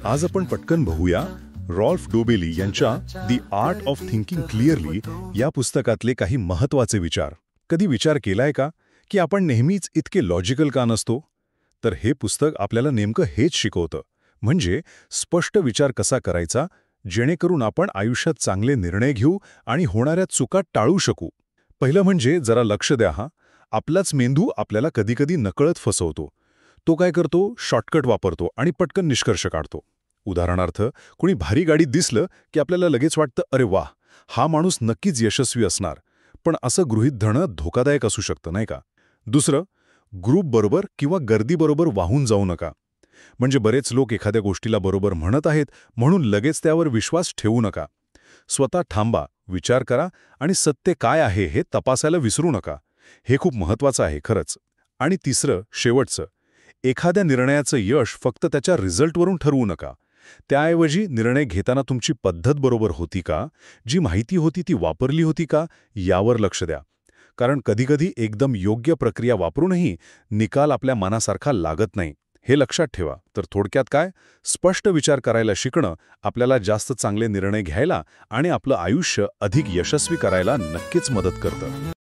आज आपण पटकन बघूया रॉल्फ डोबेली यांच्या दी आर्ट ऑफ थिंकिंग क्लिअरली या पुस्तकातले काही महत्त्वाचे विचार. कधी विचार केलाय का की आपण नेहमीच इतके लॉजिकल का नसतो? तर हे पुस्तक आपल्याला नेमकं हेच शिकवतं. म्हणजे स्पष्ट विचार कसा करायचा जेणेकरून आपण आयुष्यात चांगले निर्णय घेऊ आणि होणाऱ्या चुका टाळू शकू. पहिलं म्हणजे जरा लक्ष द्या हा, आपलाच मेंदू आपल्याला कधीकधी नकळत फसवतो. तो काय करतो, शॉर्टकट वापरतो आणि पटकन निष्कर्ष काढतो. उदाहरणार्थ, कुणी भारी गाडीत दिसलं की आपल्याला लगेच वाटतं, अरे वाह, हा माणूस नक्कीच यशस्वी असणार. पण असं गृहीत धरणं धोकादायक असू शकतं, नाही का? दुसरं, ग्रुपबरोबर किंवा गर्दीबरोबर वाहून जाऊ नका. म्हणजे बरेच लोक एखाद्या गोष्टीला बरोबर म्हणत आहेत म्हणून लगेच त्यावर विश्वास ठेवू नका. स्वतः थांबा, विचार करा आणि सत्य काय आहे हे तपासायला विसरू नका. हे खूप महत्त्वाचं आहे खरंच. आणि तिसरं, शेवटचं, एखाद्या निर्णयाचं यश फक्त त्याच्या रिझल्टवरून ठरवू नका. त्याऐवजी निर्णय घेताना तुमची पद्धत बरोबर होती का, जी माहिती होती ती वापरली होती का, यावर लक्ष द्या. कारण कधीकधी एकदम योग्य प्रक्रिया वापरूनही निकाल आपल्या मनासारखा लागत नाही. हे लक्षात ठेवा. तर थोडक्यात काय, स्पष्ट विचार करायला शिकणं आपल्याला जास्त चांगले निर्णय घ्यायला आणि आपलं आयुष्य अधिक यशस्वी करायला नक्कीच मदत करतं.